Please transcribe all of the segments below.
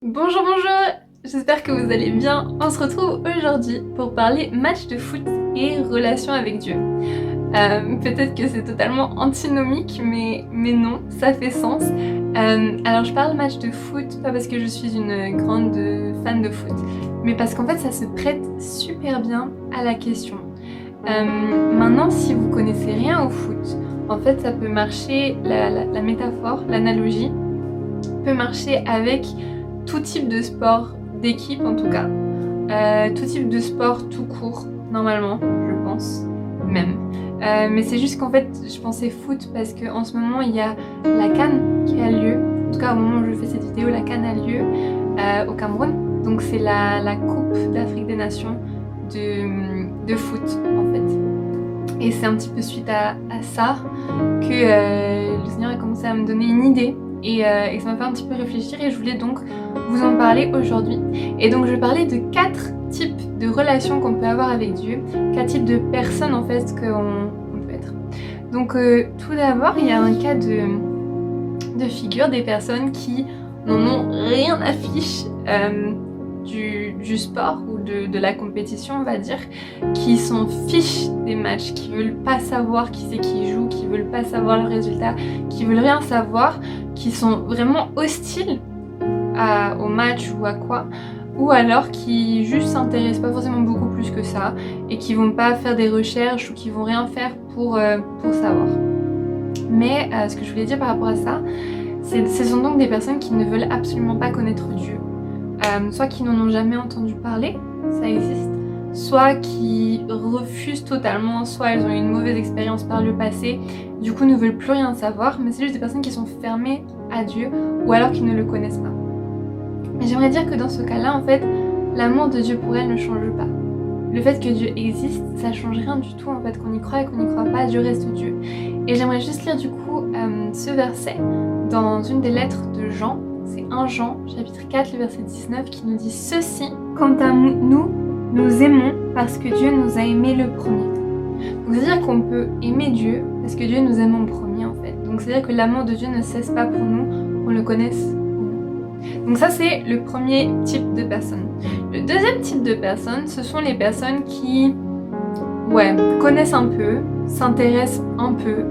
Bonjour, j'espère que vous allez bien. On se retrouve aujourd'hui pour parler match de foot et relation avec Dieu. Peut-être que c'est totalement antinomique, mais non, ça fait sens. Alors je parle match de foot, pas parce que je suis une grande fan de foot, mais parce qu'en fait ça se prête super bien à la question. Maintenant, si vous connaissez rien au foot, en fait ça peut marcher, la métaphore, l'analogie, peut marcher avec tout type de sport, d'équipe en tout cas, tout type de sport tout court, normalement, je pense, même. Mais c'est juste qu'en fait, je pensais foot parce qu'en ce moment, il y a la CAN qui a lieu. En tout cas, au moment où je fais cette vidéo, la CAN a lieu au Cameroun. Donc c'est la Coupe d'Afrique des Nations de foot, en fait. Et c'est un petit peu suite à ça que le Seigneur a commencé à me donner une idée et ça m'a fait un petit peu réfléchir et je voulais donc vous en parler aujourd'hui. Et donc je vais parler de 4 types de relations qu'on peut avoir avec Dieu, 4 types de personnes en fait qu'on peut être. Donc tout d'abord, il y a un cas de figure des personnes qui n'en ont rien à fiche du sport ou de la compétition, on va dire, qui s'en fichent des matchs, qui veulent pas savoir qui c'est qui joue, qui veulent pas savoir le résultat, qui veulent rien savoir, qui sont vraiment hostiles au match ou à quoi, ou alors qui juste s'intéressent pas forcément beaucoup plus que ça et qui vont pas faire des recherches ou qui vont rien faire pour savoir. Mais ce que je voulais dire par rapport à ça, ce sont donc des personnes qui ne veulent absolument pas connaître Dieu. Soit qui n'en ont jamais entendu parler, ça existe, soit qui refusent totalement, soit elles ont eu une mauvaise expérience par le passé, du coup ne veulent plus rien savoir, mais c'est juste des personnes qui sont fermées à Dieu ou alors qui ne le connaissent pas. Mais j'aimerais dire que dans ce cas-là, en fait, l'amour de Dieu pour elles ne change pas. Le fait que Dieu existe, ça change rien du tout en fait, qu'on y croit et qu'on n'y croit pas, Dieu reste Dieu. Et j'aimerais juste lire du coup ce verset dans une des lettres de Jean. C'est 1 Jean, chapitre 4, le verset 19, qui nous dit ceci. Quant à nous, nous aimons parce que Dieu nous a aimés le premier. Donc c'est-à-dire qu'on peut aimer Dieu parce que Dieu nous aime en premier en fait. Donc c'est-à-dire que l'amour de Dieu ne cesse pas pour nous, qu'on le connaisse ou non. Donc ça c'est le premier type de personnes. Le deuxième type de personnes, ce sont les personnes qui, connaissent un peu, s'intéressent un peu,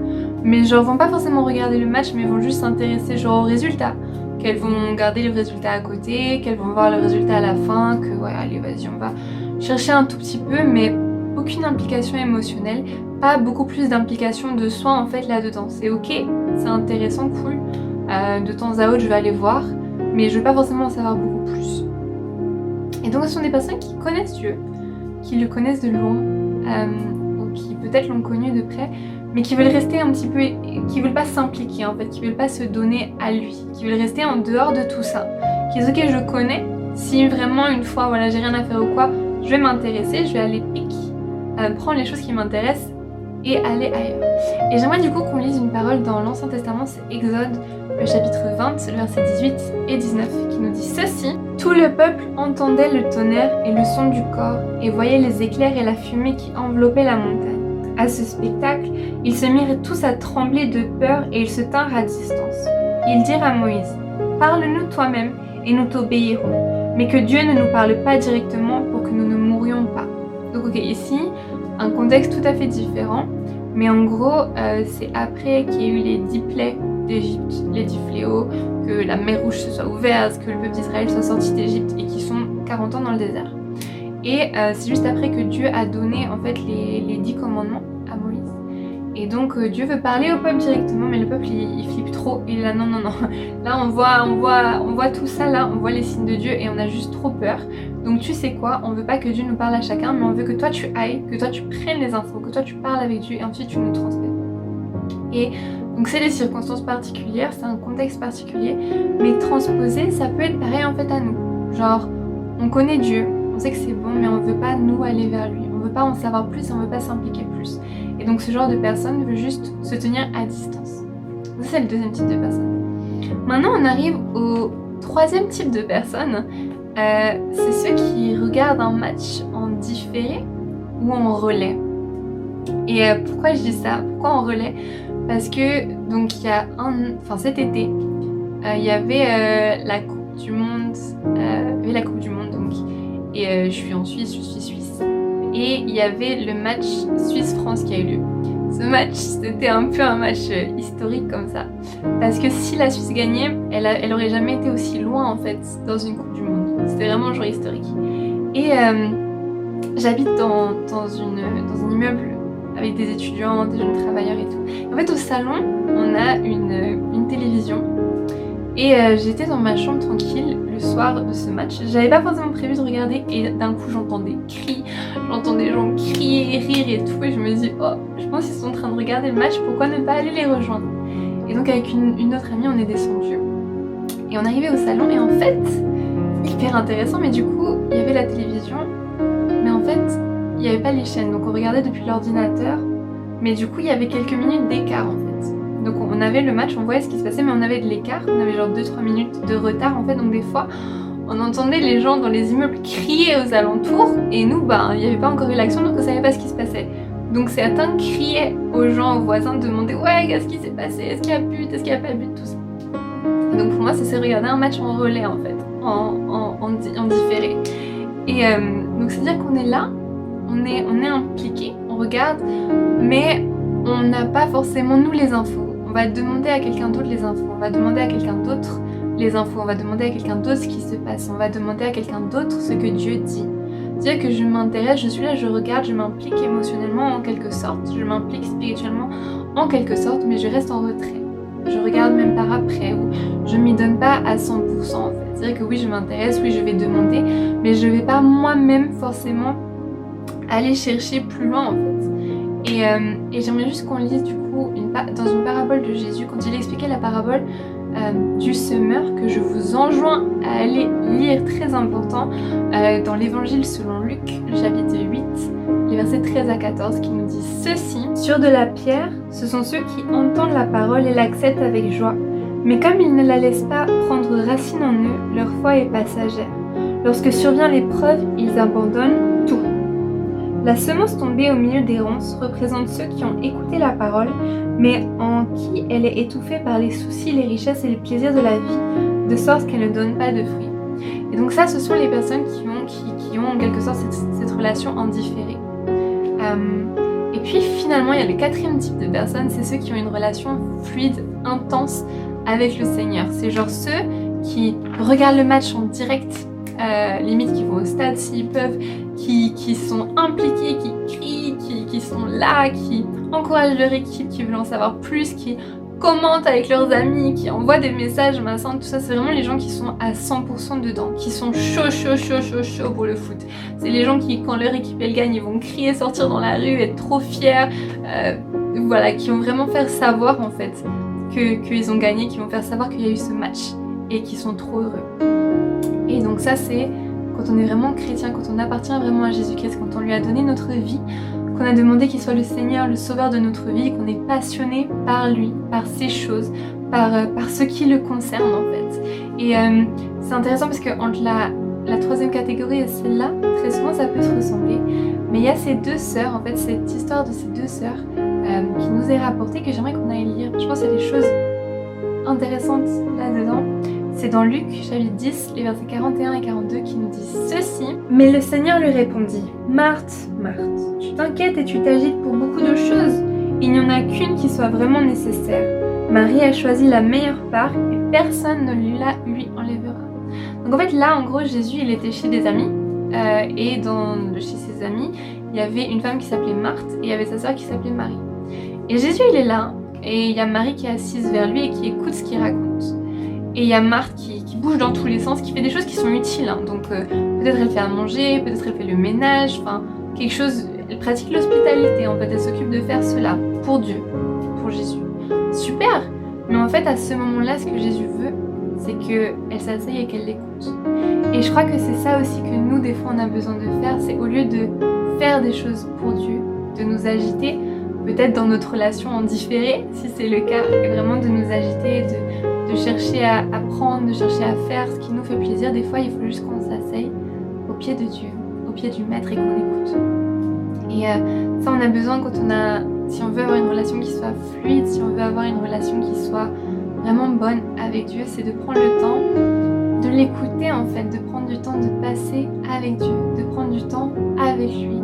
mais genre vont pas forcément regarder le match, mais vont juste s'intéresser genre au résultat. Qu'elles vont garder le résultat à côté, qu'elles vont voir le résultat à la fin, que allez vas-y on va chercher un tout petit peu, mais aucune implication émotionnelle, pas beaucoup plus d'implication de soi en fait là-dedans. C'est ok, c'est intéressant, cool, de temps à autre je vais aller voir, mais je veux pas forcément en savoir beaucoup plus. Et donc ce sont des personnes qui connaissent Dieu, qui le connaissent de loin, ou qui peut-être l'ont connu de près, mais qui veulent rester un petit peu, qui veulent pas s'impliquer en fait, qui veulent pas se donner à lui, qui veulent rester en dehors de tout ça. Qui disent ok, je connais, si vraiment une fois j'ai rien à faire ou quoi, je vais m'intéresser, je vais aller prendre les choses qui m'intéressent et aller ailleurs. Et j'aimerais du coup qu'on lise une parole dans l'Ancien Testament, c'est Exode, le chapitre 20, le verset 18 et 19, qui nous dit ceci. Tout le peuple entendait le tonnerre et le son du corps, et voyait les éclairs et la fumée qui enveloppaient la montagne. À ce spectacle, ils se mirent tous à trembler de peur et ils se tinrent à distance. Ils dirent à Moïse, « Parle-nous toi-même et nous t'obéirons, mais que Dieu ne nous parle pas directement pour que nous ne mourions pas. » Donc ok, ici, un contexte tout à fait différent, mais en gros, c'est après qu'il y ait eu les 10 plaies d'Égypte, les 10 fléaux, que la mer Rouge se soit ouverte, que le peuple d'Israël soit sorti d'Égypte et qu'ils sont 40 ans dans le désert. Et c'est juste après que Dieu a donné en fait les 10 commandements à Moïse. Et donc Dieu veut parler au peuple directement, mais le peuple il flippe trop. Il est là non. Là on voit tout ça là, on voit les signes de Dieu et on a juste trop peur. Donc tu sais quoi, on veut pas que Dieu nous parle à chacun, mais on veut que toi tu ailles, que toi tu prennes les infos, que toi tu parles avec Dieu et ensuite tu nous transmets. Et donc c'est des circonstances particulières, c'est un contexte particulier, mais transposer ça peut être pareil en fait à nous. Genre on connaît Dieu, on sait que c'est bon, mais on veut pas nous aller vers lui. On veut pas en savoir plus, on veut pas s'impliquer plus. Et donc ce genre de personne veut juste se tenir à distance. Ça c'est le deuxième type de personne. Maintenant on arrive au troisième type de personne. C'est ceux qui regardent un match en différé ou en relais. Et pourquoi je dis ça? Pourquoi en relais? Parce que donc il y a cet été, il y avait la Coupe du Monde Et je suis en Suisse, je suis suisse. Et il y avait le match Suisse-France qui a eu lieu. Ce match, c'était un peu un match historique comme ça. Parce que si la Suisse gagnait, elle aurait jamais été aussi loin en fait dans une Coupe du Monde. C'était vraiment un jour historique. Et j'habite dans un immeuble avec des étudiants, des jeunes travailleurs et tout. Et en fait, au salon, on a une télévision. Et j'étais dans ma chambre tranquille le soir de ce match. J'avais pas forcément prévu de regarder et d'un coup j'entendais cris, j'entendais des gens crier, rire et tout. Et je me dis, oh, je pense qu'ils sont en train de regarder le match, pourquoi ne pas aller les rejoindre? Et donc avec une autre amie, on est descendu. Et on est arrivé au salon et en fait, hyper intéressant, mais du coup, il y avait la télévision. Mais en fait, il n'y avait pas les chaînes. Donc on regardait depuis l'ordinateur. Mais du coup, il y avait quelques minutes d'écart en fait. Donc on avait le match, on voyait ce qui se passait, mais on avait de l'écart, on avait genre 2-3 minutes de retard en fait, donc des fois on entendait les gens dans les immeubles crier aux alentours, et nous, il n'y avait pas encore eu l'action, donc on savait pas ce qui se passait. Donc certains criaient aux gens, aux voisins, demandaient ouais, qu'est-ce qui s'est passé, est-ce qu'il y a but, est-ce qu'il n'y a pas but, tout ça. Et donc pour moi, ça s'est regarder un match en relais en fait, en différé. Et donc c'est-à-dire qu'on est là, on est impliqué, on regarde, mais on n'a pas forcément nous les infos. On va demander à quelqu'un d'autre les infos, on va demander à quelqu'un d'autre les infos, on va demander à quelqu'un d'autre ce qui se passe, on va demander à quelqu'un d'autre ce que Dieu dit. C'est-à-dire que je m'intéresse, je suis là, je regarde, je m'implique émotionnellement en quelque sorte, je m'implique spirituellement en quelque sorte, mais je reste en retrait. Je regarde même par après, ou je m'y donne pas à 100% en fait. C'est-à-dire que oui, je m'intéresse, oui, je vais demander, mais je vais pas moi-même forcément aller chercher plus loin en fait. Et j'aimerais juste qu'on lise du coup dans une parabole de Jésus, quand il expliquait la parabole du semeur, que je vous enjoins à aller lire, très important, dans l'évangile selon Luc, le chapitre 8, les versets 13 à 14, qui nous disent ceci: sur de la pierre, ce sont ceux qui entendent la parole et l'acceptent avec joie. Mais comme ils ne la laissent pas prendre racine en eux, leur foi est passagère. Lorsque survient l'épreuve, ils abandonnent tout. La semence tombée au milieu des ronces représente ceux qui ont écouté la parole, mais en qui elle est étouffée par les soucis, les richesses et les plaisirs de la vie, de sorte qu'elle ne donne pas de fruits. Et donc ça, ce sont les personnes qui ont en quelque sorte cette relation en différé. Et puis finalement, il y a le quatrième type de personnes, c'est ceux qui ont une relation fluide, intense avec le Seigneur. C'est genre ceux qui regardent le match en direct, limite qui vont au stade s'ils peuvent, qui sont impliqués, qui crient, qui sont là, qui encouragent leur équipe, qui veulent en savoir plus, qui commentent avec leurs amis, qui envoient des messages, machin, tout ça. C'est vraiment les gens qui sont à 100% dedans, qui sont chauds pour le foot. C'est les gens qui, quand leur équipe elle gagne, ils vont crier, sortir dans la rue, être trop fiers, voilà, qui vont vraiment faire savoir en fait qu'ils ont gagné, qui vont faire savoir qu'il y a eu ce match et qui sont trop heureux. Et donc ça, c'est quand on est vraiment chrétien, quand on appartient vraiment à Jésus-Christ, quand on lui a donné notre vie, qu'on a demandé qu'il soit le Seigneur, le sauveur de notre vie, qu'on est passionné par lui, par ses choses, par ce qui le concerne en fait. Et c'est intéressant parce que entre la troisième catégorie et celle-là, très souvent ça peut se ressembler. Mais il y a ces deux sœurs, en fait, cette histoire de ces deux sœurs qui nous est rapportée, que j'aimerais qu'on aille lire. Je pense qu'il y a des choses intéressantes là-dedans. C'est dans Luc, chapitre 10, les versets 41 et 42 qui nous disent ceci. Mais le Seigneur lui répondit: Marthe, Marthe, tu t'inquiètes et tu t'agites pour beaucoup de choses. Il n'y en a qu'une qui soit vraiment nécessaire. Marie a choisi la meilleure part et personne ne lui enlèvera. Donc en fait là, en gros, Jésus, il était chez des amis. Et chez ses amis, il y avait une femme qui s'appelait Marthe et il y avait sa sœur qui s'appelait Marie. Et Jésus, il est là et il y a Marie qui est assise vers lui et qui écoute ce qu'il raconte. Et il y a Marthe qui bouge dans tous les sens, qui fait des choses qui sont utiles. Hein. Donc peut-être elle fait à manger, peut-être elle fait le ménage, enfin quelque chose. Elle pratique l'hospitalité, en fait, elle s'occupe de faire cela pour Dieu, pour Jésus. Super. Mais en fait, à ce moment-là, ce que Jésus veut, c'est qu'elle s'asseye et qu'elle l'écoute. Et je crois que c'est ça aussi que nous, des fois, on a besoin de faire. C'est au lieu de faire des choses pour Dieu, de nous agiter, peut-être dans notre relation en différé, si c'est le cas, et vraiment de nous agiter, de chercher à apprendre, de chercher à faire ce qui nous fait plaisir. Des fois, il faut juste qu'on s'asseye au pied de Dieu, au pied du Maître et qu'on écoute. Et ça, on a besoin si on veut avoir une relation qui soit fluide, si on veut avoir une relation qui soit vraiment bonne avec Dieu, c'est de prendre le temps de l'écouter en fait, de prendre du temps de passer avec Dieu, de prendre du temps avec lui,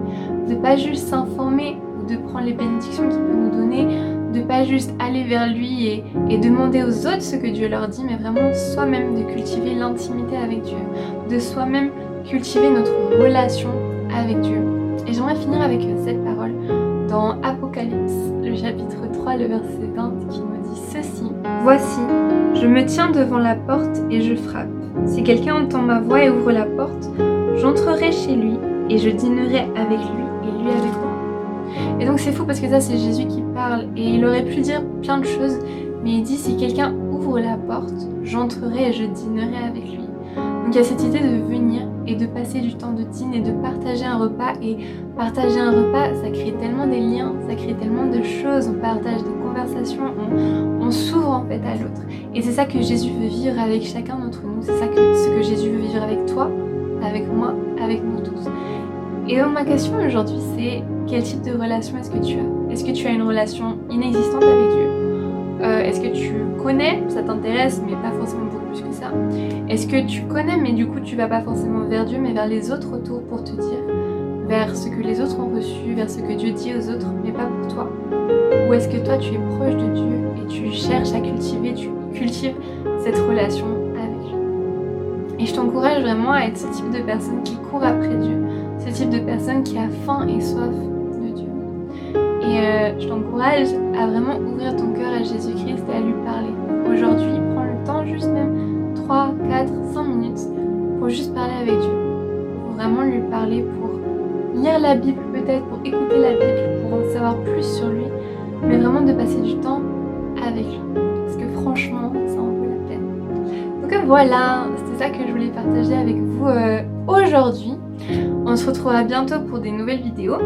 de pas juste s'informer ou de prendre les bénédictions qu'il peut nous donner, de pas juste aller vers lui et demander aux autres ce que Dieu leur dit, mais vraiment soi-même de cultiver l'intimité avec Dieu, de soi-même cultiver notre relation avec Dieu. Et j'aimerais finir avec cette parole dans Apocalypse, le chapitre 3, le verset 20, qui nous dit ceci. « Voici, je me tiens devant la porte et je frappe. Si quelqu'un entend ma voix et ouvre la porte, j'entrerai chez lui et je dînerai avec lui et lui avec moi. » Et donc c'est fou parce que ça c'est Jésus qui parle et il aurait pu dire plein de choses, mais il dit si quelqu'un ouvre la porte, j'entrerai et je dînerai avec lui. Donc il y a cette idée de venir et de passer du temps de dîner et de partager un repas. Et partager un repas, ça crée tellement des liens, ça crée tellement de choses, on partage des conversations, on s'ouvre en fait à l'autre. Et c'est ça que Jésus veut vivre avec chacun d'entre nous, c'est ça ce que Jésus veut vivre avec toi, avec moi, avec nous tous. Et donc ma question aujourd'hui c'est quel type de relation est-ce que tu as? Est-ce que tu as une relation inexistante avec Dieu? Est-ce que tu connais, ça t'intéresse, mais pas forcément beaucoup plus que ça? Est-ce que tu connais, mais du coup tu vas pas forcément vers Dieu, mais vers les autres autour pour te dire, vers ce que les autres ont reçu, vers ce que Dieu dit aux autres, mais pas pour toi? Ou est-ce que toi tu es proche de Dieu et tu cherches à cultiver, tu cultives cette relation avec lui? Et je t'encourage vraiment à être ce type de personne qui court après Dieu, ce type de personne qui a faim et soif de Dieu. Et je t'encourage à vraiment ouvrir ton cœur à Jésus-Christ et à lui parler. Aujourd'hui, prends le temps, juste même 3, 4, 5 minutes pour juste parler avec Dieu. Pour vraiment lui parler, pour lire la Bible peut-être, pour écouter la Bible, pour en savoir plus sur lui. Mais vraiment de passer du temps avec lui. Parce que franchement, ça en vaut la peine. Donc voilà, c'était ça que je voulais partager avec vous aujourd'hui. On se retrouvera bientôt pour des nouvelles vidéos.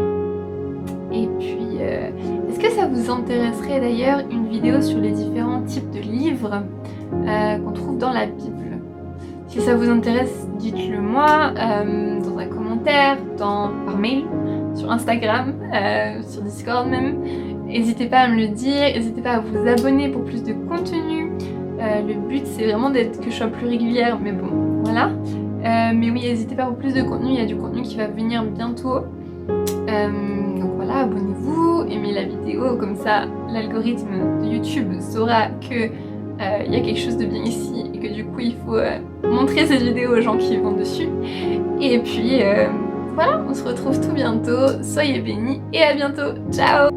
Et puis, est-ce que ça vous intéresserait d'ailleurs une vidéo sur les différents types de livres qu'on trouve dans la Bible? Si ça vous intéresse, dites-le moi dans un commentaire, par mail, sur Instagram, sur Discord même. N'hésitez pas à me le dire, n'hésitez pas à vous abonner pour plus de contenu. Le but c'est vraiment que je sois plus régulière, mais bon, voilà. Mais oui, n'hésitez pas pour plus de contenu, il y a du contenu qui va venir bientôt. Donc voilà, abonnez-vous, aimez la vidéo, comme ça l'algorithme de YouTube saura que il y a quelque chose de bien ici et que du coup il faut montrer cette vidéo aux gens qui vont dessus. Et puis voilà, on se retrouve tout bientôt, soyez bénis et à bientôt, ciao!